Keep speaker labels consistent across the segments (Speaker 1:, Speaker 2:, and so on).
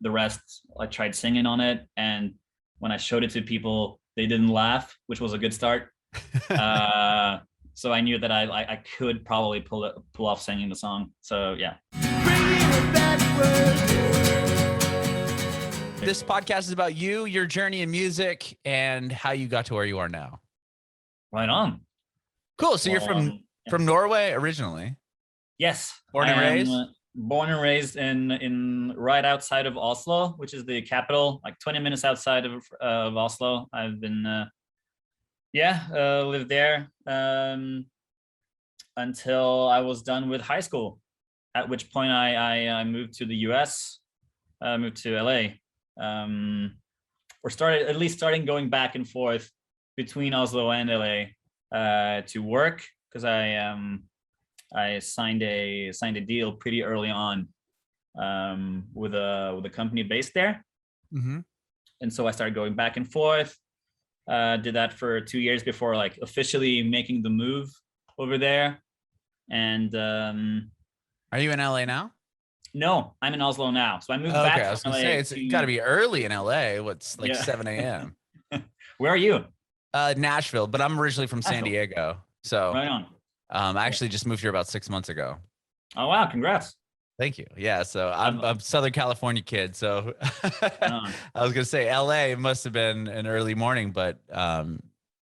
Speaker 1: the rest, I tried singing on it, and when I showed it to people, they didn't laugh, which was a good start. So I knew that I could probably pull off singing the song. So yeah.
Speaker 2: This podcast is about you, your journey in music, and how you got to where you are now.
Speaker 1: Right on.
Speaker 2: Cool. So you're from Norway originally?
Speaker 1: Yes.
Speaker 2: Born and raised?
Speaker 1: Born and raised in right outside of Oslo, which is the capital, like 20 minutes outside of Oslo. I've been lived there until I was done with high school, at which point I moved to the US, moved to LA, or starting going back and forth between Oslo and LA to work, because I signed a deal pretty early on with a company based there.
Speaker 2: Mm-hmm.
Speaker 1: And so I started going back and forth. Did that for 2 years before like officially making the move over there. And
Speaker 2: are you in LA now?
Speaker 1: No, I'm in Oslo now. So I moved
Speaker 2: back.
Speaker 1: From
Speaker 2: I was gonna say it's got to be early in LA. What's like 7 a.m.
Speaker 1: Where are you?
Speaker 2: Nashville, but I'm originally from San Diego. So
Speaker 1: right on.
Speaker 2: I actually just moved here about 6 months ago.
Speaker 1: Oh wow! Congrats.
Speaker 2: Thank you. Yeah, so I'm a Southern California kid. So I was gonna say LA must have been an early morning, but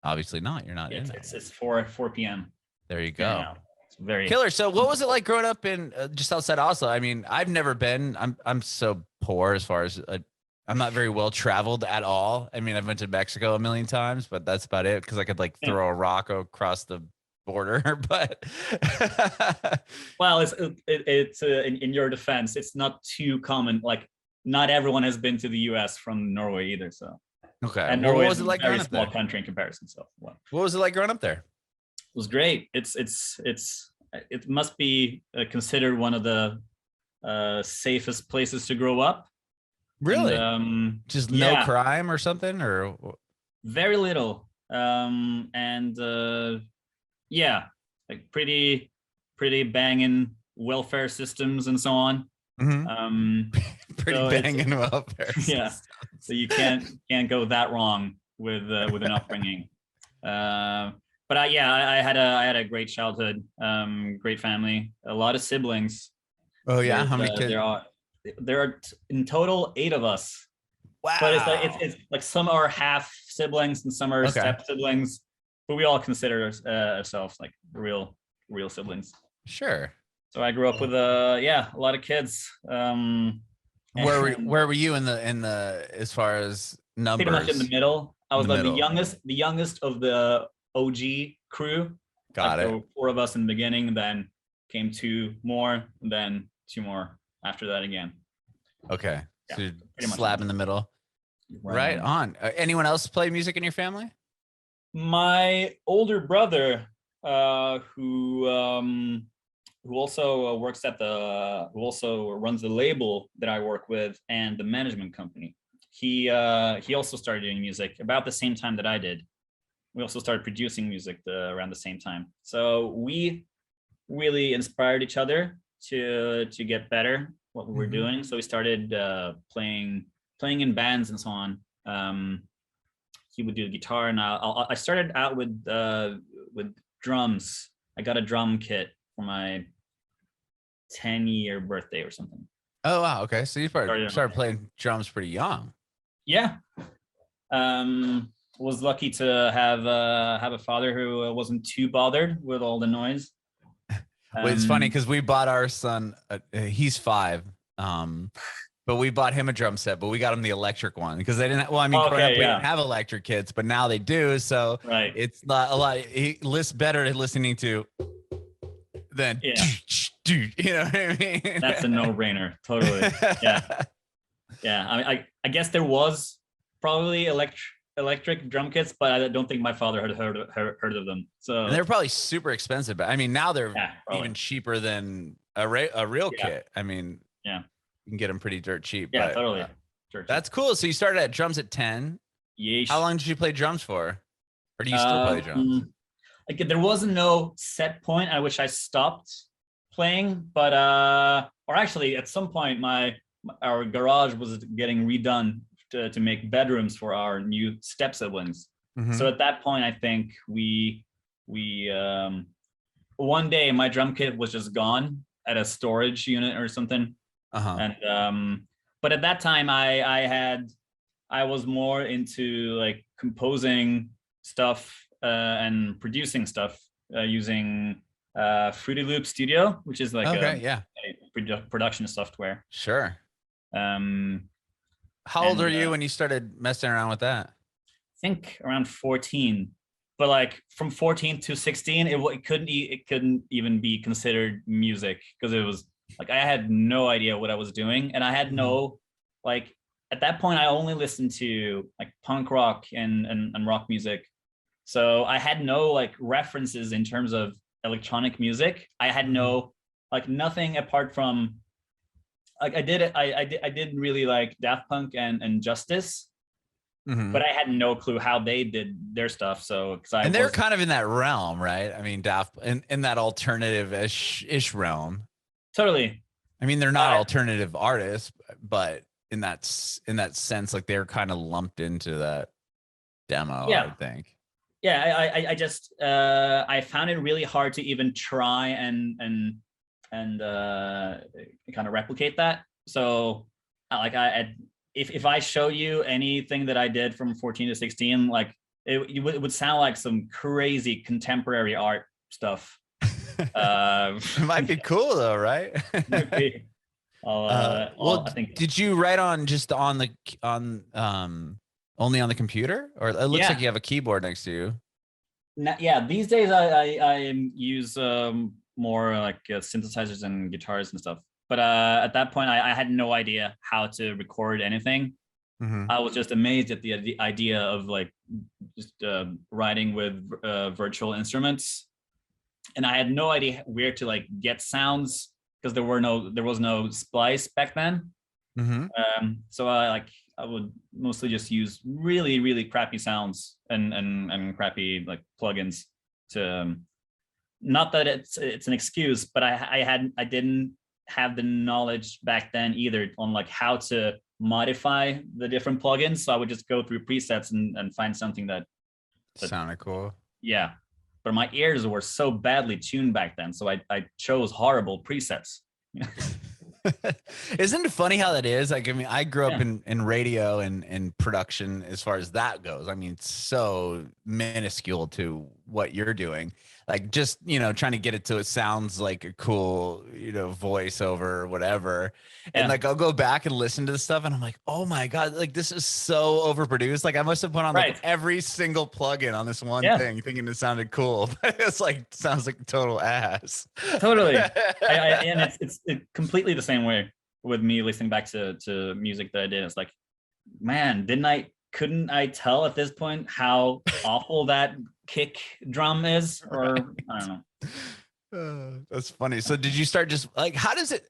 Speaker 2: obviously not. You're not in there.
Speaker 1: It's 4 p.m.
Speaker 2: There you go.
Speaker 1: Yeah, it's very
Speaker 2: killer. So what was it like growing up in just outside Oslo? I mean, I've never been. I'm so poor as far as I'm not very well traveled at all. I mean, I've been to Mexico a million times, but that's about it, because I could like throw a rock across the border. But
Speaker 1: well, it's in your defense, it's not too common. Like, not everyone has been to the US from Norway either. So
Speaker 2: okay.
Speaker 1: And Norway is a very small country in comparison. So what
Speaker 2: was it like growing up there?
Speaker 1: It was great. It must be considered one of the safest places to grow up.
Speaker 2: Really? And, just no crime or something, or
Speaker 1: very little. Yeah, like pretty banging welfare systems and so on.
Speaker 2: Mm-hmm. Pretty banging welfare systems.
Speaker 1: Yeah, so you can't go that wrong with an upbringing. But I had a great childhood, great family, a lot of siblings.
Speaker 2: Oh yeah, how many kids?
Speaker 1: There are in total 8 of us.
Speaker 2: Wow.
Speaker 1: But it's like some are half siblings and some are step siblings, but we all consider ourselves like real siblings.
Speaker 2: Sure.
Speaker 1: So I grew up with a lot of kids.
Speaker 2: Where were you in the as far as numbers?
Speaker 1: Pretty much in the middle. I was like the youngest of the OG crew.
Speaker 2: Got it.
Speaker 1: There were 4 of us in the beginning, then came 2 more, and then 2 more after that again.
Speaker 2: Okay. Yeah, so you're slab in the middle. Right on. Anyone else play music in your family?
Speaker 1: My older brother, who also works who also runs the label that I work with and the management company. He also started doing music about the same time that I did. We also started producing music around the same time. So we really inspired each other to get better what we were doing. So we started playing in bands and so on. He would do the guitar, and I started out with drums. I got a drum kit for my 10-year birthday or something.
Speaker 2: Oh wow, okay. So you started playing drums pretty young.
Speaker 1: Yeah. Was lucky to have a father who wasn't too bothered with all the noise.
Speaker 2: Well, it's funny because we bought our son, he's 5, but we bought him a drum set, but we got him the electric one because they didn't. Well, I mean, growing up, we didn't have electric kits, but now they do. So it's not a lot. He lists better at listening to than you know what I mean?
Speaker 1: That's a no-brainer, totally. Yeah. I guess there was probably electric drum kits, but I don't think my father had heard of them. So
Speaker 2: and they're probably super expensive, but I mean now they're even cheaper than a real kit. I mean, you can get them pretty dirt cheap.
Speaker 1: Yeah,
Speaker 2: but,
Speaker 1: totally.
Speaker 2: That's cool. So you started at drums at 10.
Speaker 1: Yeesh.
Speaker 2: How long did you play drums for? Or do you still play drums?
Speaker 1: Like, there was no set point at which I stopped playing, but or actually at some point my our garage was getting redone to make bedrooms for our new step siblings. So at that point, I think we one day my drum kit was just gone at a storage unit or something. And but at that time I was more into like composing stuff and producing stuff using Fruity Loop Studio, which is like a production software.
Speaker 2: Sure.
Speaker 1: How
Speaker 2: old are you when you started messing around with that?
Speaker 1: I think around 14. But like from 14 to 16, it couldn't even be considered music, because it was like I had no idea what I was doing, and I had no like at that point I only listened to like punk rock and rock music, so I had no like references in terms of electronic music. I had no like nothing apart from like I did really like Daft Punk and Justice. But I had no clue how they did their stuff. So,
Speaker 2: and they're kind of in that realm, right? I mean, Daft in that alternative-ish realm.
Speaker 1: Totally.
Speaker 2: I mean, they're not alternative artists, but in that sense, like they're kind of lumped into that demo.
Speaker 1: Yeah.
Speaker 2: I think.
Speaker 1: Yeah, I just I found it really hard to even try and kind of replicate that. So, like if I show you anything that I did from 14 to 16, like it would sound like some crazy contemporary art stuff.
Speaker 2: It might be cool though, right?
Speaker 1: Maybe.
Speaker 2: Well,
Speaker 1: I think.
Speaker 2: Did you write on just only on the computer, or it looks like you have a keyboard next to you?
Speaker 1: Yeah, these days I use more like synthesizers and guitars and stuff. But at that point, I had no idea how to record anything. I was just amazed at the idea of like just writing with virtual instruments, and I had no idea where to like get sounds, because there was no splice back then. So I would mostly just use really crappy sounds and crappy like plugins to. Not that it's an excuse, but I didn't have the knowledge back then either on like how to modify the different plugins. So I would just go through presets and find something that
Speaker 2: sounded cool.
Speaker 1: Yeah, but my ears were so badly tuned back then, so I chose horrible presets.
Speaker 2: Isn't it funny how that is? Like, I mean, I grew up in radio and production as far as that goes. I mean, it's so minuscule to what you're doing. Like, just, trying to get it so it sounds like a cool, voiceover or whatever. And like, I'll go back and listen to the stuff and I'm like, oh my God, like this is so overproduced. Like I must have put on like every single plugin on this one thing thinking it sounded cool, but it's like, sounds like total ass.
Speaker 1: Totally. And it's completely the same way with me listening back to music that I did. It's like, man, couldn't I tell at this point how awful that kick drum is? Or I don't
Speaker 2: know. That's funny. So did you start just like, how does it,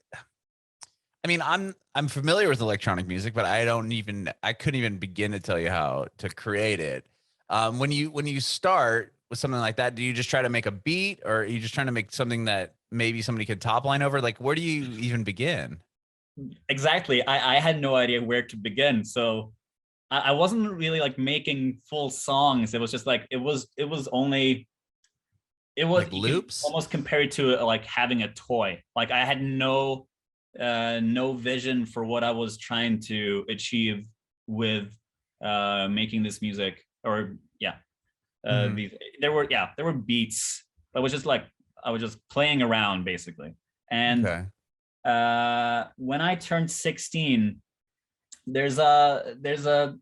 Speaker 2: I mean, I'm familiar with electronic music, but I couldn't even begin to tell you how to create it. When you start with something like that, do you just try to make a beat, or are you just trying to make something that maybe somebody could top line over? Like, where do you even begin?
Speaker 1: Exactly. I had no idea where to begin. So I wasn't really like making full songs. It was just like, it was like loops, almost compared to like having a toy. Like I had no vision for what I was trying to achieve with making this music. Or there were beats. I was just playing around basically. And when I turned 16, there's a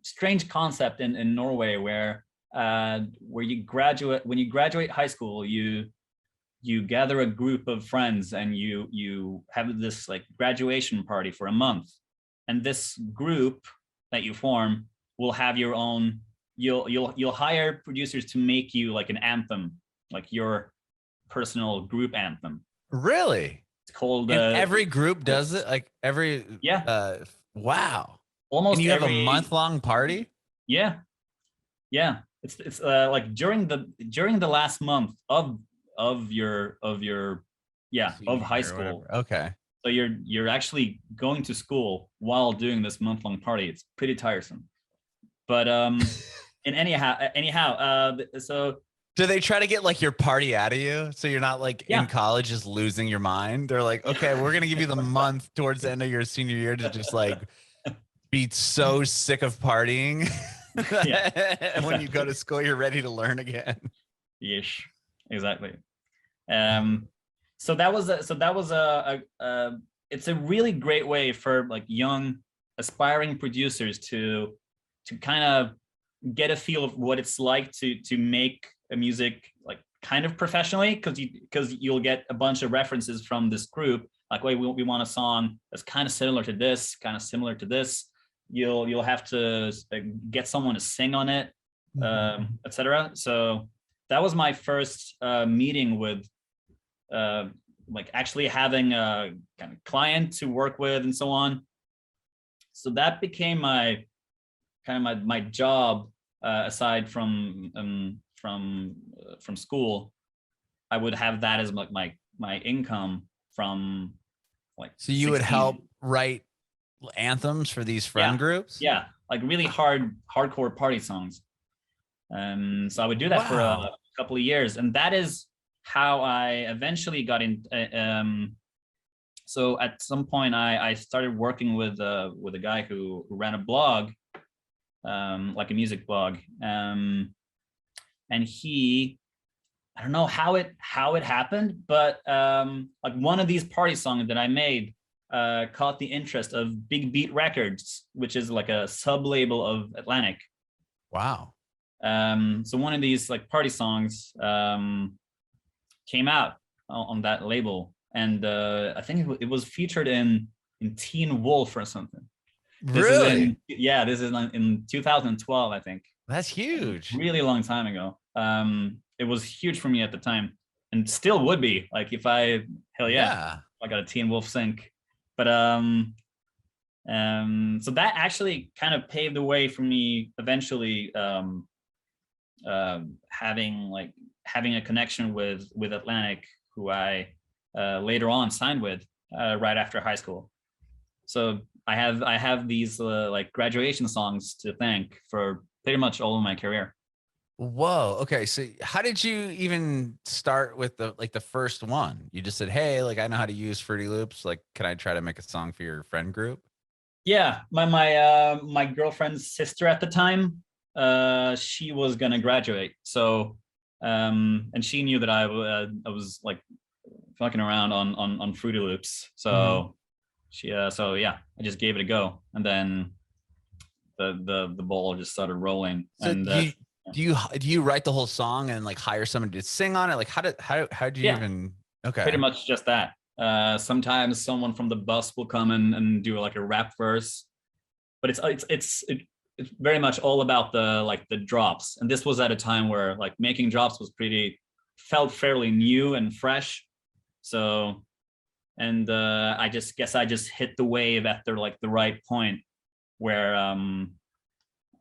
Speaker 1: strange concept in Norway where when you graduate high school, you gather a group of friends and you have this like graduation party for a month, and this group that you form will have your own. You'll hire producers to make you like an anthem, like your personal group anthem.
Speaker 2: Really?
Speaker 1: It's called.
Speaker 2: And every group does it. Like every wow.
Speaker 1: Almost.
Speaker 2: And you have a month-long party?
Speaker 1: Yeah. It's like during the last month of high school.
Speaker 2: Okay.
Speaker 1: So you're actually going to school while doing this month-long party. It's pretty tiresome. But so
Speaker 2: do they try to get like your party out of you so you're not like in college just losing your mind? They're like, okay, we're gonna give you the month towards the end of your senior year to just like be so sick of partying. And when you go to school, you're ready to learn again.
Speaker 1: Yes, exactly. So that was it's a really great way for like young aspiring producers to kind of get a feel of what it's like to make a music like kind of professionally, because you'll get a bunch of references from this group, like, wait, we want a song that's kind of similar to this, kind of similar to this. You'll have to get someone to sing on it, etc. So that was my first meeting with like actually having a kind of client to work with and so on. So that became my job, aside from school. I would have that as my income from like.
Speaker 2: So you
Speaker 1: 16.
Speaker 2: would help write anthems for these friend groups?
Speaker 1: Yeah, like really hardcore party songs. So I would do that for a couple of years, and that is how I eventually got in. So at some point, I started working with a guy who ran a blog, like a music blog, and he, I don't know how it happened, but like one of these party songs that I made caught the interest of Big Beat Records, which is like a sub label of Atlantic.
Speaker 2: Wow.
Speaker 1: So one of these like party songs came out on that label, and I think it was featured in Teen Wolf or something.
Speaker 2: Really?
Speaker 1: This is in 2012, I think.
Speaker 2: That's huge.
Speaker 1: Really long time ago. It was huge for me at the time, and still would be, like, if I I got a Teen Wolf sync. But so that actually kind of paved the way for me eventually having a connection with Atlantic, who I later on signed with right after high school. So I have these like graduation songs to thank for pretty much all of my career.
Speaker 2: Whoa. Okay. So how did you even start with the first one? You just said, hey, like, I know how to use Fruity Loops. Like, can I try to make a song for your friend group?
Speaker 1: Yeah. My girlfriend's sister at the time, she was going to graduate. So, and she knew that I was like fucking around on Fruity Loops. So I just gave it a go. And then the ball just started rolling.
Speaker 2: So
Speaker 1: and
Speaker 2: do you write the whole song and like hire someone to sing on it? Like how do you even? Okay.
Speaker 1: Pretty much just that. Sometimes someone from the bus will come and do like a rap verse, but it's very much all about the drops. And this was at a time where like making drops felt fairly new and fresh. So, and I just hit the wave at the right point where I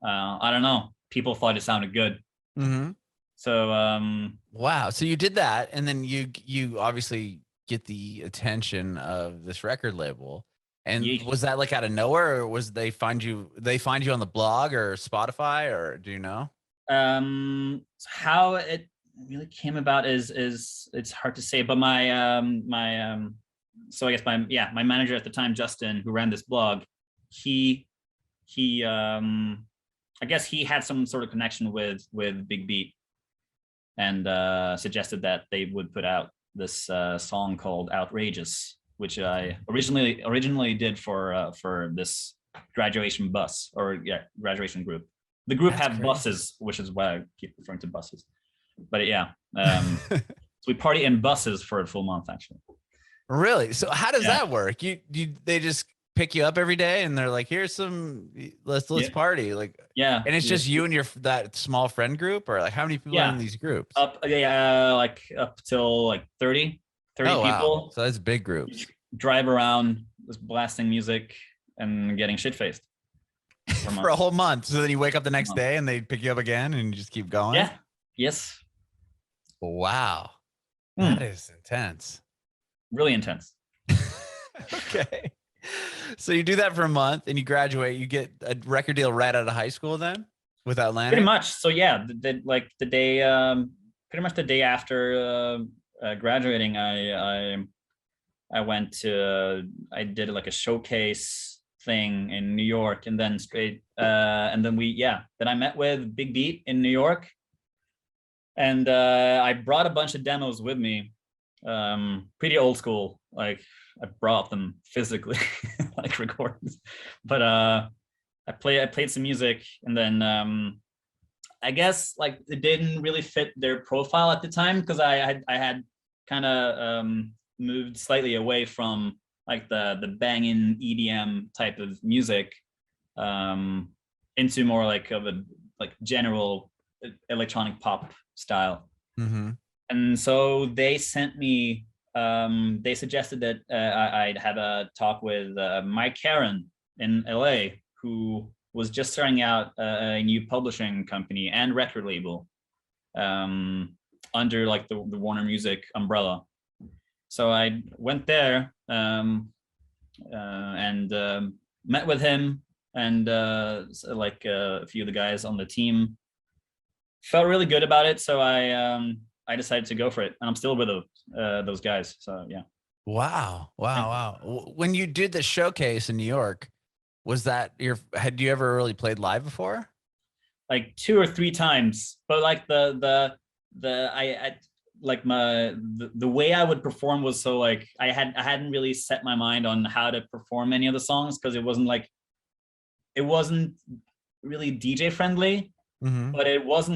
Speaker 1: don't know, people thought it sounded good.
Speaker 2: Mm-hmm.
Speaker 1: So
Speaker 2: wow. So you did that, and then you obviously get the attention of this record label. And was that like out of nowhere, or was they find you on the blog or Spotify, or do you know?
Speaker 1: How it really came about is it's hard to say, but so I guess my manager at the time, Justin, who ran this blog, he I guess he had some sort of connection with Big Beat, and suggested that they would put out this song called Outrageous, which I originally did for this graduation bus, or graduation group. The group have buses, which is why I keep referring to buses. But so we party in buses for a full month, actually.
Speaker 2: Really? So how does that work? They just pick you up every day and they're like, here's some, let's party. Like, and it's just you and that small friend group, or like how many people are in these groups?
Speaker 1: Up till like 30 people.
Speaker 2: Wow. So that's big groups.
Speaker 1: Drive around just blasting music and getting shit-faced
Speaker 2: for a whole month. So then you wake up the next day and they pick you up again and you just keep going.
Speaker 1: Yeah. Yes.
Speaker 2: Wow. That is intense.
Speaker 1: Really intense.
Speaker 2: Okay. So you do that for a month and you graduate, you get a record deal right out of high school then with Atlantic?
Speaker 1: Pretty much. So yeah, like the day, pretty much the day after graduating, I went to, I did like a showcase thing in New York, and then and then then I met with Big Beat in New York, and I brought a bunch of demos with me, pretty old school, like I brought them physically, like recordings, but I played some music, and then I guess like it didn't really fit their profile at the time, because I had kind of moved slightly away from like the banging EDM type of music, into more like of a like general electronic pop style.
Speaker 2: Mm-hmm.
Speaker 1: And so they sent me, they suggested that I'd have a talk with Mike Karen in LA, who was just starting out a new publishing company and record label, under like the Warner Music umbrella. So I went there, and met with him, and like a few of the guys on the team. Felt really good about it, so I decided to go for it, and I'm still with those guys. So yeah.
Speaker 2: Wow. When you did the showcase in New York, was that had you ever really played live before?
Speaker 1: Like 2 or 3 times, but like I like the way I would perform was so like I hadn't really set my mind on how to perform any of the songs, because it wasn't really DJ friendly. Mm-hmm. But it was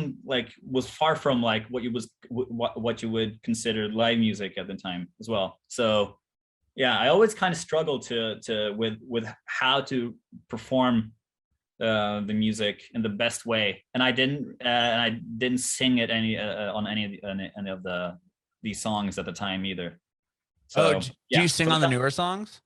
Speaker 1: far from like what you would consider live music at the time as well. So yeah, I always kind of struggled with how to perform the music in the best way, and I didn't sing it on any of these songs at the time either. So
Speaker 2: do you sing on the newer songs?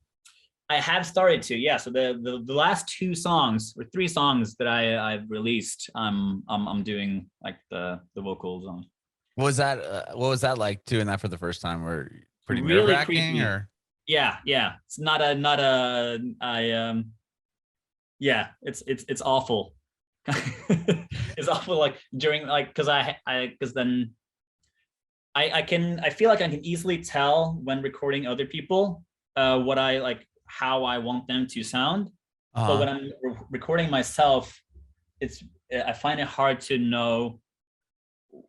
Speaker 1: I have started to, yeah. So the last 2 songs or 3 songs that I've released, I'm doing like the vocals on.
Speaker 2: What was that like doing that for the first time? Or pretty really nerve-wracking, or?
Speaker 1: Yeah. It's it's awful. It's awful, like during like, because then I feel like I can easily tell when recording other people what I like, how I want them to sound. But when I'm recording myself, I find it hard to know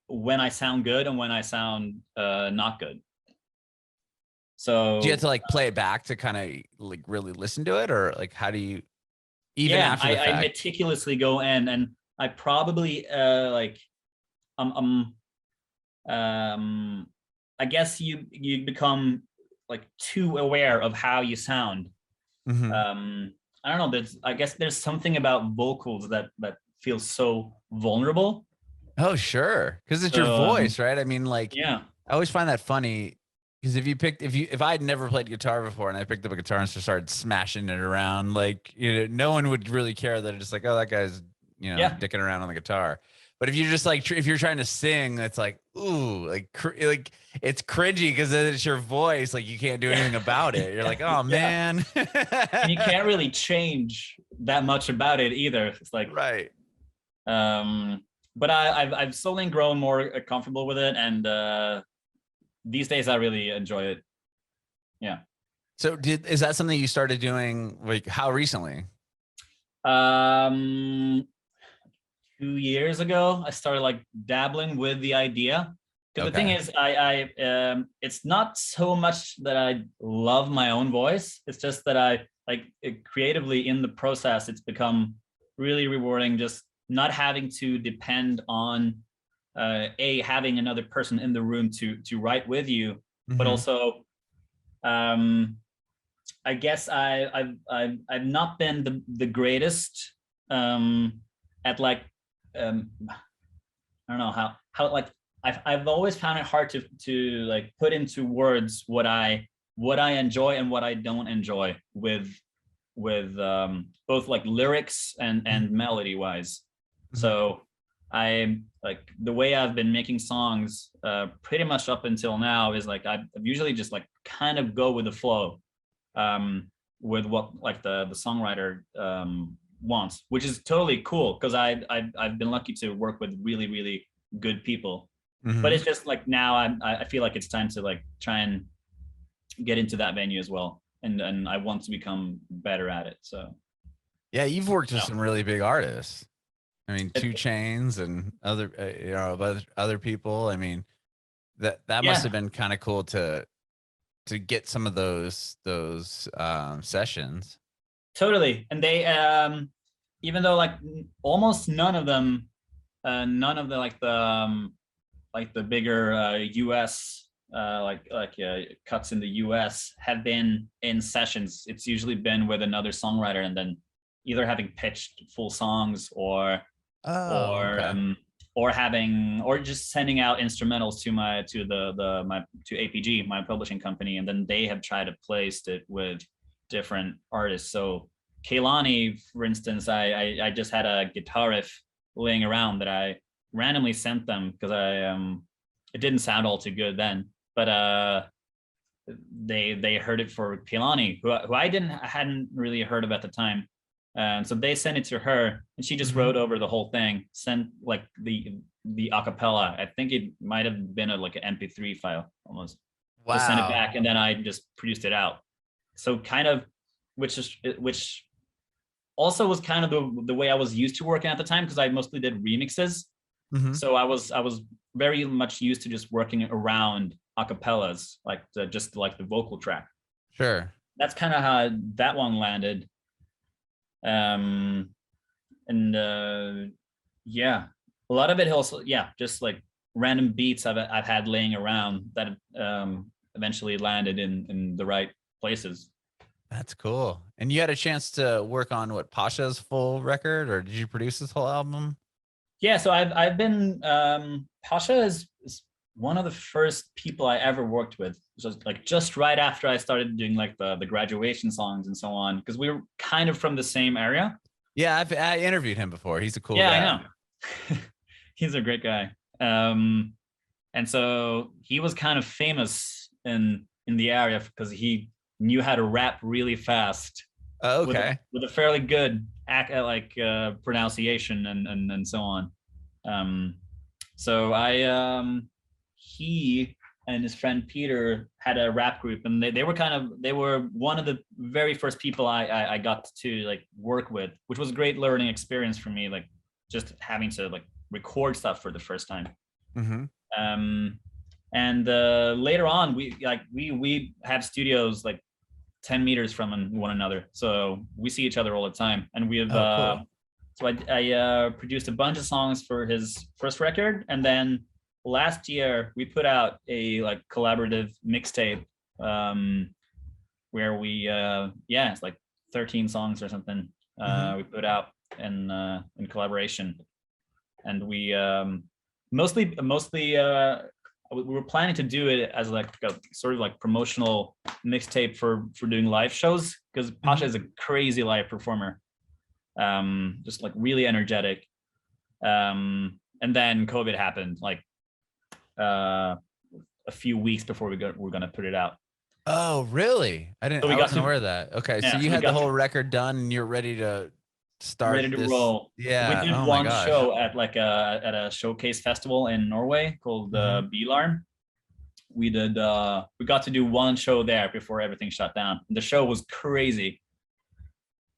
Speaker 1: when I sound good and when I sound not good. So
Speaker 2: do you have to like play it back to kind of like really listen to it, or like how do you after the fact?
Speaker 1: I meticulously go in, and I probably I guess you become like too aware of how you sound. Mm-hmm. I don't know. I guess there's something about vocals that feels so vulnerable.
Speaker 2: Oh, sure, because it's your voice, right? I mean, like,
Speaker 1: yeah.
Speaker 2: I always find that funny, because if I had never played guitar before and I picked up a guitar and just started smashing it around, like, no one would really care that it's just like, oh, that guy's dicking around on the guitar. But if you're just like, if you're trying to sing, it's like, ooh, like it's cringy because it's your voice. Like you can't do anything about it. You're like, oh man.
Speaker 1: And you can't really change that much about it either. It's like,
Speaker 2: right.
Speaker 1: But I've slowly grown more comfortable with it, and these days I really enjoy it. Yeah.
Speaker 2: So is that something you started doing like how recently?
Speaker 1: 2 years ago, I started like dabbling with the idea. Because the thing is, I it's not so much that I love my own voice. It's just that I like creatively in the process, it's become really rewarding just not having to depend on having another person in the room to write with you, mm-hmm. but also I guess I've not been the greatest at like I don't know how like I've always found it hard to like put into words what I enjoy and what I don't enjoy with both like lyrics and melody wise. Mm-hmm. So I like the way I've been making songs pretty much up until now is like I've usually just like kind of go with the flow. with what like the songwriter wants, which is totally cool because I've been lucky to work with really, really good people. But it's just like now I feel like it's time to like try and get into that venue as well, and I want to become better at it. So
Speaker 2: yeah, you've worked with some really big artists. I mean, 2 Chainz and other you know, other people. I mean, that must have been kind of cool to get some of those sessions.
Speaker 1: Totally. And they even though like almost none of them none of the like the bigger US cuts in the US have been in sessions. It's usually been with another songwriter and then either having pitched full songs or just sending out instrumentals to APG, my publishing company, and then they have tried to place it with different artists. So Kehlani, for instance, I just had a guitar riff laying around that I randomly sent them because it didn't sound all too good then, but they heard it for Kehlani, who I hadn't really heard of at the time. So they sent it to her and she just wrote over the whole thing, sent like the acapella. I think it might have been like an MP3 file almost.
Speaker 2: Wow.
Speaker 1: Just sent it back and then I just produced it out. So kind of, which also was kind of the way I was used to working at the time because I mostly did remixes. So I was very much used to just working around acapellas, like just like the vocal track.
Speaker 2: Sure.
Speaker 1: That's kind of how that one landed. Yeah, a lot of it also, just like random beats I've had laying around that eventually landed in the right places.
Speaker 2: That's cool. And you had a chance to work on what, Pasha's full record, or did you produce this whole album?
Speaker 1: Yeah, so I've been Pasha is one of the first people I ever worked with. So like just right after I started doing like the graduation songs and so on, because we were kind of from the same area.
Speaker 2: Yeah, I interviewed him before. He's a cool guy.
Speaker 1: I know. He's a great guy. And so he was kind of famous in the area because he knew how to rap really fast.
Speaker 2: Oh, okay.
Speaker 1: With a fairly good pronunciation and so on. So he and his friend Peter had a rap group, and they were one of the very first people I got to like work with, which was a great learning experience for me, like just having to like record stuff for the first time. And later on we have studios like 10 meters from one another, so we see each other all the time, and we have cool. So I produced a bunch of songs for his first record, and then last year we put out a like collaborative mixtape where we it's like 13 songs or something we put out in collaboration, and we mostly we were planning to do it as like a sort of like promotional mixtape for doing live shows, because Pasha is a crazy live performer, just like really energetic. And then COVID happened like a few weeks before we're gonna put it out.
Speaker 2: Oh, really? I wasn't aware of that. Okay, so you had the whole record done and you're ready to start,
Speaker 1: ready to roll.
Speaker 2: Yeah,
Speaker 1: we did one show at like a showcase festival in Norway called Bilarm. We got to do one show there before everything shut down. The show was crazy,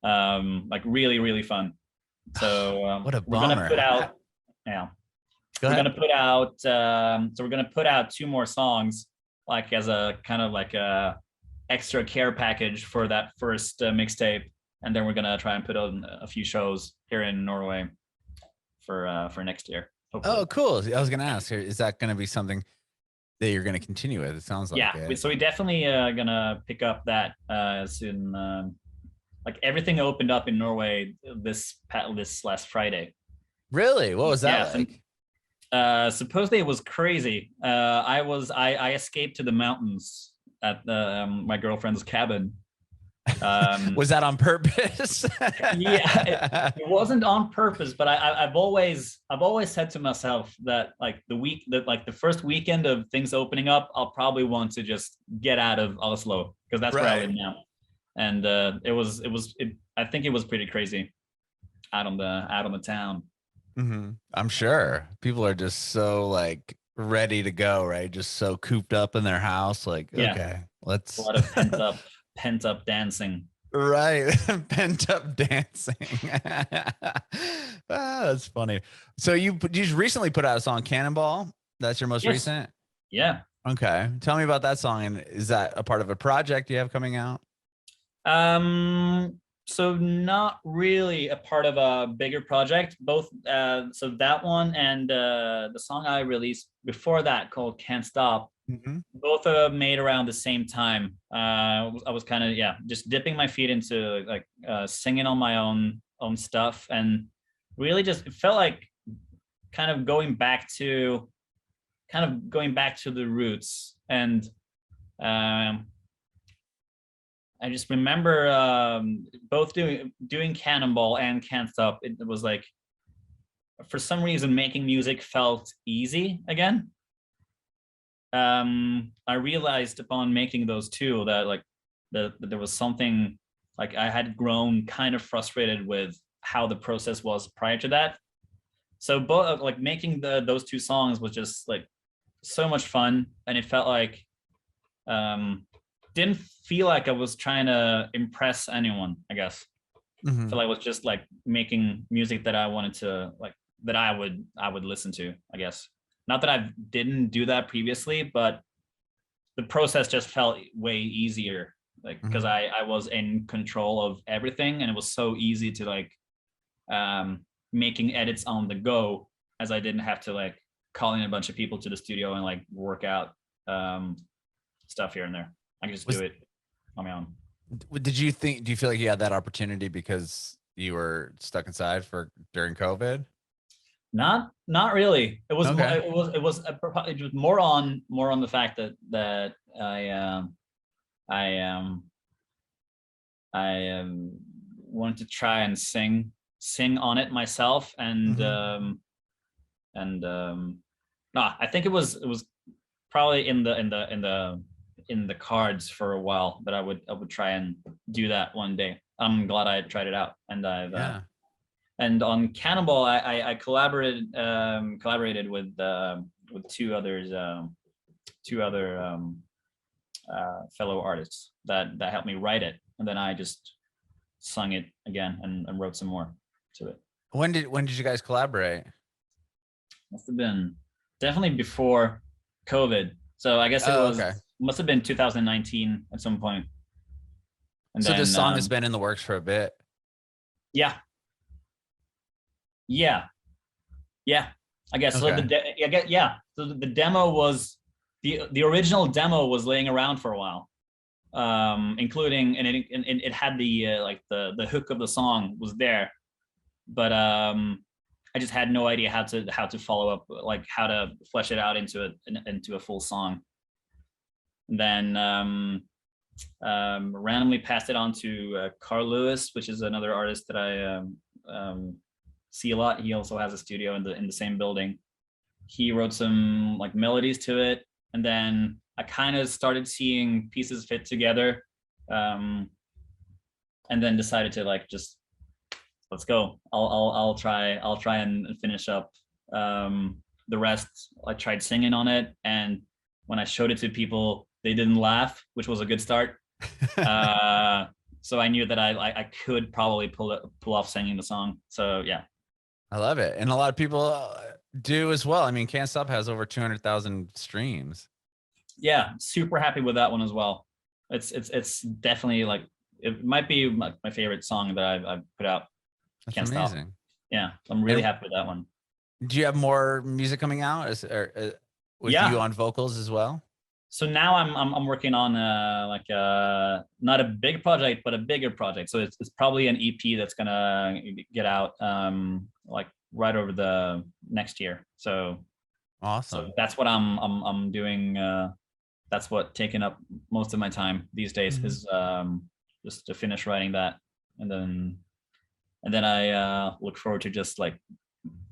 Speaker 1: like really, really fun. So
Speaker 2: what a
Speaker 1: we're
Speaker 2: bummer.
Speaker 1: gonna put out we're gonna put out 2 more songs, like as a kind of like a extra care package for that first mixtape, and then we're gonna try and put on a few shows here in Norway for next year, hopefully.
Speaker 2: Oh, cool. I was gonna ask, is that gonna be something that you're gonna continue with? It sounds like it.
Speaker 1: So we definitely gonna pick up that soon. Like everything opened up in Norway this last Friday.
Speaker 2: Really? What was that like?
Speaker 1: Supposedly it was crazy. I escaped to the mountains at my girlfriend's cabin.
Speaker 2: Was that on purpose?
Speaker 1: Yeah, it wasn't on purpose, but I've always said to myself that like the first weekend of things opening up, I'll probably want to just get out of Oslo, because that's where I live now. and I think it was pretty crazy out on the town.
Speaker 2: I'm sure people are just so like ready to go, right? Just so cooped up in their house, like okay, let's
Speaker 1: a lot of pent up dancing.
Speaker 2: Right. Pent up dancing. That's funny. So you just recently put out a song, Cannonball. That's your most recent?
Speaker 1: Yeah.
Speaker 2: Okay. Tell me about that song. And is that a part of a project you have coming out?
Speaker 1: So not really a part of a bigger project. Both so that one and the song I released before that called Can't Stop, both made around the same time. I was kind of just dipping my feet into like singing on my own stuff, and really just it felt like kind of going back to the roots. And I just remember both doing Cannonball and Can't Stop. It was like, for some reason, making music felt easy again. I realized upon making those two that like that there was something, like I had grown kind of frustrated with how the process was prior to that. So both like making those two songs was just like so much fun, and it felt like didn't feel like I was trying to impress anyone, I guess. I feel like I was just like making music that I wanted to like, that I would listen to, I guess. Not that I didn't do that previously, but the process just felt way easier, like because I was in control of everything, and it was so easy to like making edits on the go, as I didn't have to like call in a bunch of people to the studio and like work out stuff here and there. I can just do it on my own.
Speaker 2: Do you feel like you had that opportunity because you were stuck inside during COVID?
Speaker 1: Not really. It was
Speaker 2: okay.
Speaker 1: it was more on the fact that I wanted to try and sing on it myself, and I think it was probably in the cards for a while that I would try and do that one day. I'm glad I tried it out, and I've and on Cannonball, I collaborated with two other fellow artists that helped me write it, and then I just sung it again and wrote some more to it.
Speaker 2: When did you guys collaborate?
Speaker 1: Must have been definitely before COVID. So I guess must have been 2019 at some point.
Speaker 2: And so then, this song has been in the works for a bit.
Speaker 1: Yeah. I guess so. So the demo was the original demo was laying around for a while, including and it had the like the hook of the song was there, but I just had no idea how to follow up, like how to flesh it out into a full song. And then randomly passed it on to Carl Lewis, which is another artist that I see a lot. He also has a studio in the same building. He wrote some like melodies to it, and then I kind of started seeing pieces fit together, and then decided to like just let's go. I'll try and finish up the rest. I tried singing on it, and when I showed it to people, they didn't laugh, which was a good start. So I knew that I could probably pull off singing the song. So yeah.
Speaker 2: I love it. And a lot of people do as well. I mean, Can't Stop has over 200,000 streams.
Speaker 1: Yeah, super happy with that one as well. It's definitely like, it might be my favorite song that I've put out.
Speaker 2: That's
Speaker 1: Can't
Speaker 2: amazing.
Speaker 1: Stop. Yeah, I'm really happy with that one.
Speaker 2: Do you have more music coming out with you on vocals as well?
Speaker 1: So now I'm working on not a big project, but a bigger project. So it's probably an EP that's gonna get out like right over the next year. So
Speaker 2: awesome.
Speaker 1: So that's what I'm doing. That's what taking up most of my time these days is just to finish writing that, and then I look forward to just like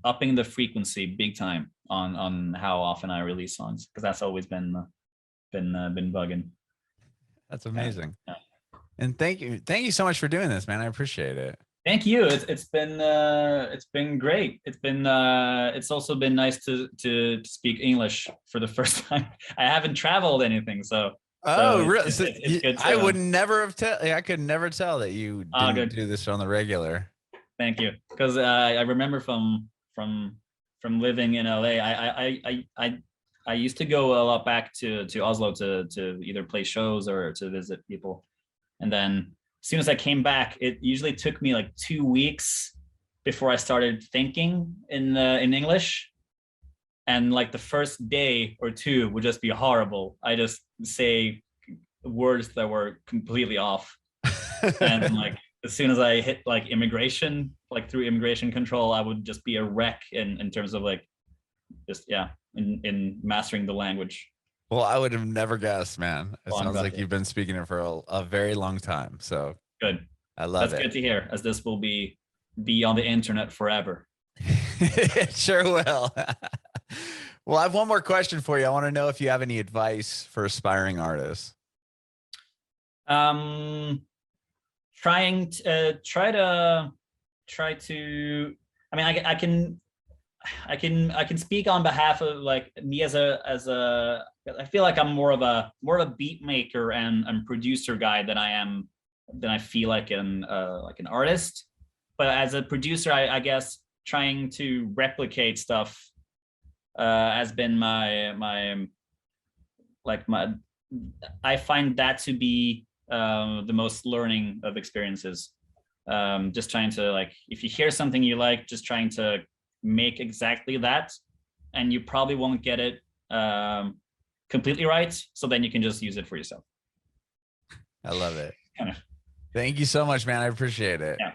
Speaker 1: upping the frequency big time on how often I release songs, because that's always been bugging.
Speaker 2: That's amazing. And thank you so much for doing this, man. I appreciate it.
Speaker 1: Thank you. It's been great. It's also been nice to speak English for the first time. I haven't traveled anything, so.
Speaker 2: Really?
Speaker 1: It's good to,
Speaker 2: I would never have I could never tell that you didn't do this on the regular.
Speaker 1: Thank you, because I remember from living in LA, I used to go a lot back to Oslo to either play shows or to visit people, and then as soon as I came back, it usually took me like 2 weeks before I started thinking in English. And like the first day or two would just be horrible. I just say words that were completely off. And like as soon as I hit like immigration, like through immigration control, I would just be a wreck in terms of like just in mastering the language.
Speaker 2: Well, I would have never guessed, man. It sounds like you've been speaking it for a very long time. So
Speaker 1: good.
Speaker 2: I love it.
Speaker 1: That's good to hear, as this will be on the internet forever.
Speaker 2: It sure will. Well, I have one more question for you. I want to know if you have any advice for aspiring artists.
Speaker 1: Try to. I mean, I can speak on behalf of like me as a. I feel like I'm more of a beat maker and producer guy than I feel like an artist. But as a producer, I guess trying to replicate stuff has been my I find that to be the most learning of experiences. Just trying to, like, if you hear something you like, just trying to make exactly that, and you probably won't get it completely right, so then you can just use it for yourself.
Speaker 2: I love it. Thank you so much, man. I appreciate it.
Speaker 1: Yeah.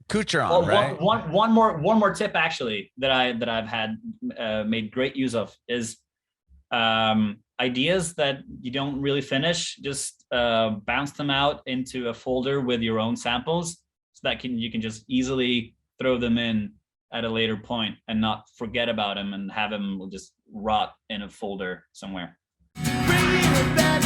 Speaker 2: Coucheron, right?
Speaker 1: One more tip actually that I've had made great use of is ideas that you don't really finish. Just bounce them out into a folder with your own samples, so that you can just easily throw them in at a later point and not forget about them and have them just rot in a folder somewhere. Bring me back